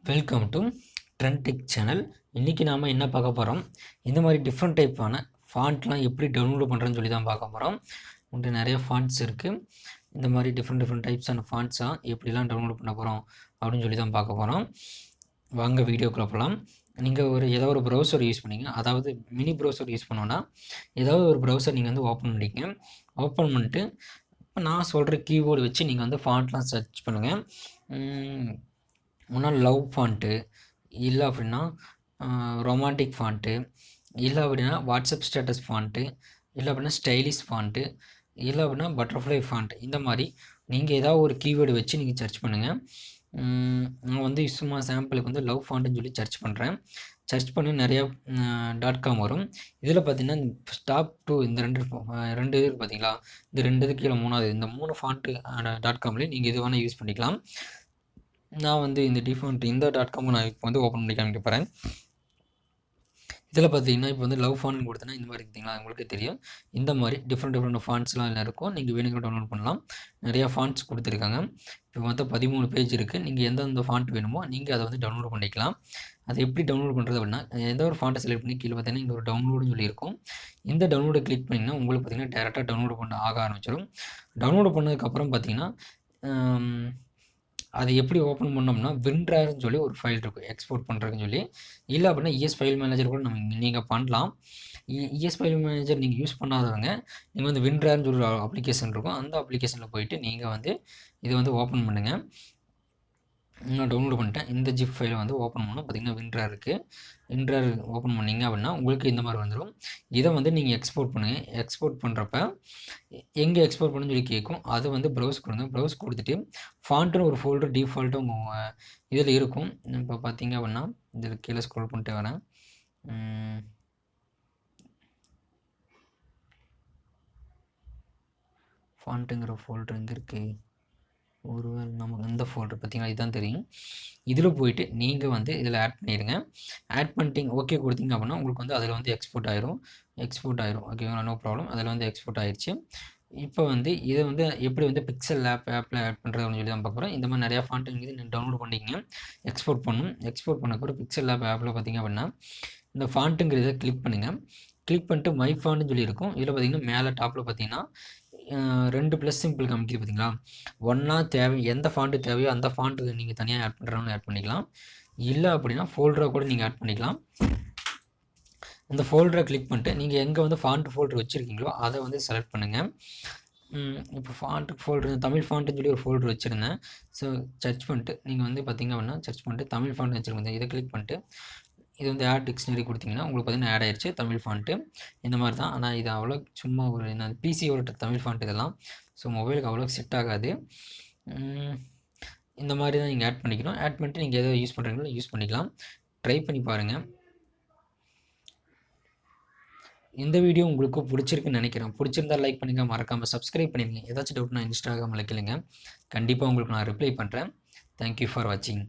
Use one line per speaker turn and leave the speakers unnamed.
Welcome to trend tech channel. இன்றைக்கி நாம் என்ன பார்க்க போகிறோம், இந்த மாதிரி டிஃப்ரெண்ட் டைப்பான ஃபாண்ட்லாம் எப்படி டவுன்லோட் பண்ணுறேன்னு சொல்லி தான் பார்க்க போகிறோம். உங்கள்கிட்ட நிறைய ஃபாண்ட்ஸ் இருக்குது. இந்த மாதிரி டிஃப்ரெண்ட் டைப்ஸான ஃபாண்ட்ஸாக எப்படிலாம் டவுன்லோட் பண்ண போகிறோம் அப்படின்னு சொல்லி தான் பார்க்க போகிறோம். வாங்க வீடியோக்குள்ளே போகலாம். நீங்கள் ஏதோ ஒரு ப்ரௌசர் யூஸ் பண்ணிங்க, அதாவது மினி ப்ரௌசர் யூஸ் பண்ணோன்னா ஏதாவது ஒரு ப்ரௌசர் நீங்கள் வந்து ஓப்பன் பண்ணிங்க. ஓப்பன் பண்ணிட்டு இப்போ நான் சொல்கிற கீபோர்டு வச்சு நீங்கள் வந்து ஃபாண்ட்லாம் சர்ச் பண்ணுங்கள். முன்னால் லவ் ஃபாண்ட்டு, இல்லை அப்படின்னா ரொமான்டிக் ஃபாண்ட்டு, இல்லை அப்படின்னா வாட்ஸ்அப் ஸ்டேட்டஸ் ஃபாண்ட்டு, இல்லை அப்படின்னா ஸ்டைலிஷ் ஃபாண்ட்டு, இல்லை அப்படின்னா பட்டர்ஃப்ளை ஃபாண்ட். இந்த மாதிரி நீங்கள் ஏதாவது ஒரு கீவேர்டு வச்சு நீங்கள் சர்ச் பண்ணுங்கள். நான் வந்து சும்மா சாம்பிளுக்கு வந்து லவ் ஃபாண்ட்டுன்னு சொல்லி சர்ச் பண்ணுறேன். சர்ச் பண்ணி நிறையா .com வரும். இதில் பார்த்தீங்கன்னா டாப் 2 இந்த ரெண்டு இது பார்த்தீங்களா, இந்த 2 இது கீழே 3வது, இந்த 3 ஃபாண்ட்டு .comலேயும் நீங்கள் இது வேணால் யூஸ் பண்ணிக்கலாம். நான் வந்து இந்த டிஃபால்ட் இந்த .com நான் இப்போ வந்து ஓப்பன் பண்ணி காமிக்க போகிறேன். இதில் பார்த்தீங்கன்னா இப்போ வந்து லவ் ஃபாண்ட் கொடுத்தேன்னா இந்த மாதிரி பார்த்தீங்களா, உங்களுக்கு தெரியும். இந்த மாதிரி டிஃப்ரெண்ட் ஃபாண்ட்ஸ்லாம் எல்லாம் இருக்கும். நீங்கள் வேணுங்க டவுன்லோட் பண்ணலாம். நிறையா ஃபாண்ட்ஸ் கொடுத்துருக்காங்க. இப்போ மொத்தம் 13 பேஜ் இருக்குது. நீங்கள் எந்தெந்த ஃபாண்ட் வேணுமோ நீங்கள் அதை வந்து டவுன்லோட் பண்ணிக்கலாம். அதை எப்படி டவுன்லோட் பண்ணுறது அப்படின்னா, எந்த ஒரு ஃபாண்ட்டை செலக்ட் பண்ணி கீழே பார்த்தீங்கன்னா இங்கே ஒரு டவுன்லோடுன்னு சொல்லியிருக்கும். இந்த டவுன்லோடை கிளிக் பண்ணிங்கன்னா உங்களுக்கு பார்த்தீங்கன்னா டேரெக்டாக டவுன்லோட் பண்ண ஆக ஆரம்பிச்சிடும். டவுன்லோட் பண்ணதுக்கப்புறம் பார்த்தீங்கன்னா அதை எப்படி ஓப்பன் பண்ணோம்னா வின்ட்ரார்னு சொல்லி ஒரு ஃபைல் இருக்கும் எக்ஸ்போர்ட் பண்ணுறதுன்னு சொல்லி. இல்லை அப்படின்னா இஎஸ் ஃபைல் மேனேஜர் கூட நீங்கள் பண்ணலாம். இஎஸ் ஃபைல் மேனேஜர் நீங்கள் யூஸ் பண்ணாதவங்க நீங்கள் வந்து வின்ட்ரார்னு சொல்லி ஒரு அப்ளிகேஷன் இருக்கும். அந்த அப்ளிகேஷனில் போயிட்டு நீங்கள் வந்து இதை வந்து ஓப்பன் பண்ணுங்கள். நான் டவுன்லோட் பண்ணிட்டேன். இந்த ஜிப் ஃபைலை வந்து ஓப்பன் பண்ணணும். பார்த்திங்கன்னா வின்ட்ரார் இருக்குது. வின்ட்ரார் ஓப்பன் பண்ணிங்க அப்படின்னா உங்களுக்கு இந்த மாதிரி வந்துடும். இதை வந்து நீங்கள் எக்ஸ்போர்ட் பண்ணுங்கள். எக்ஸ்போர்ட் பண்ணுறப்ப எங்கே எக்ஸ்போர்ட் பண்ணுன்னு சொல்லி கேட்கும். அதை வந்து ப்ரௌஸ் கொடுங்க. ப்ரௌஸ் கொடுத்துட்டு ஃபாண்ட்டுன்னு ஒரு ஃபோல்டர் டிஃபால்ட்டு உங்கள் இதில் இருக்கும். இப்போ பார்த்தீங்க அப்படின்னா இதில் கீழே ஸ்க்ரோல் பண்ணிட்டே வரேன். ஃபாண்ட்டுங்கிற ஃபோல்டர் எங்கே இருக்குது, ஒருவேளை நமக்கு இந்த ஃபோல்டர் பார்த்தீங்கன்னா இதுதான் தெரியும். இதில் போயிட்டு நீங்கள் வந்து இதில் ஆட் பண்ணிடுங்க. ஆட் பண்ணிட்டீங்க, ஓகே கொடுத்தீங்க அப்படின்னா உங்களுக்கு வந்து அதில் வந்து எக்ஸ்போர்ட் ஆயிரும். ஓகேங்களா, நோ ப்ராப்ளம். அதில் வந்து எக்ஸ்போர்ட் ஆயிடுச்சு. இப்போ வந்து இதை வந்து எப்படி வந்து பிக்சல் ஆப்பில் ஆட் பண்ணுறதுன்னு சொல்லி தான் பார்க்குறோம். இந்த மாதிரி நிறையா ஃபாண்ட்டு நீங்கள் டவுன்லோட் பண்ணிக்கிங்க. எக்ஸ்போர்ட் பண்ணணும். எக்ஸ்போர்ட் பண்ணக்கூட பிக்சல் ஆப்பில் பார்த்தீங்க அப்படின்னா இந்த ஃபாண்ட்டுங்கிறத கிளிக் பண்ணுங்கள். கிளிக் பண்ணிட்டு மை ஃபாண்ட்டுன்னு சொல்லி இருக்கும். இதில் பார்த்தீங்கன்னா மேலே டாப்பில் பார்த்தீங்கன்னா 2 ப்ளஸ் சிம்பிள் காமிக்குது பார்த்தீங்களா. ஒன்றா எந்த ஃபாண்ட்டு தேவையோ அந்த ஃபாண்ட்டு நீங்கள் தனியாக ஆட் பண்ணுறவங்க ஆட் பண்ணிக்கலாம். இல்லை அப்படின்னா ஃபோல்டராக கூட நீங்கள் ஆட் பண்ணிக்கலாம். அந்த ஃபோல்டரை கிளிக் பண்ணிட்டு நீங்கள் எங்கே வந்து ஃபாண்ட் ஃபோல்டர் வச்சுருக்கீங்களோ அதை வந்து செலக்ட் பண்ணுங்கள். இப்போ ஃபாண்ட்டு ஃபோல்டர் தமிழ் ஃபாண்ட்டுன்னு சொல்லி ஒரு ஃபோல்டர் வச்சுருந்தேன். ஸோ சர்ச் பண்ணிட்டு நீங்கள் வந்து பார்த்திங்க அப்படின்னா சர்ச் பண்ணிட்டு தமிழ் ஃபாண்ட் வச்சுருக்கேன். இதை கிளிக் பண்ணிட்டு இது வந்து ஆட் டிக்ஷனரி கொடுத்தீங்கன்னா உங்களுக்கு பார்த்தீங்கன்னா ஆட் ஆயிடுச்சு தமிழ் ஃபாண்ட்டு. இந்த மாதிரி தான். ஆனால் இது அவ்வளோ சும்மா ஒரு என்ன பிசியோட தமிழ் ஃபாண்ட் இதெல்லாம். ஸோ மொபைலுக்கு அவ்வளோ செட் ஆகாது. இந்த மாதிரி தான் நீங்கள் ஆட் பண்ணிக்கணும். ஆட் பண்ணிட்டு நீங்கள் எதோ யூஸ் பண்ணுறீங்களோ யூஸ் பண்ணிக்கலாம். ட்ரை பண்ணி பாருங்கள். இந்த வீடியோ உங்களுக்கு பிடிச்சிருக்குன்னு நினைக்கிறேன். பிடிச்சிருந்தா லைக் பண்ணுங்கள், மறக்காமல் சப்ஸ்கிரைப் பண்ணிடுங்க. ஏதாச்சும் டவுட்னா இன்ஸ்டாகிராமில் கேளுங்க. கண்டிப்பாக உங்களுக்கு நான் ரிப்ளை பண்ணுறேன். தேங்க்யூ ஃபார் வாட்சிங்.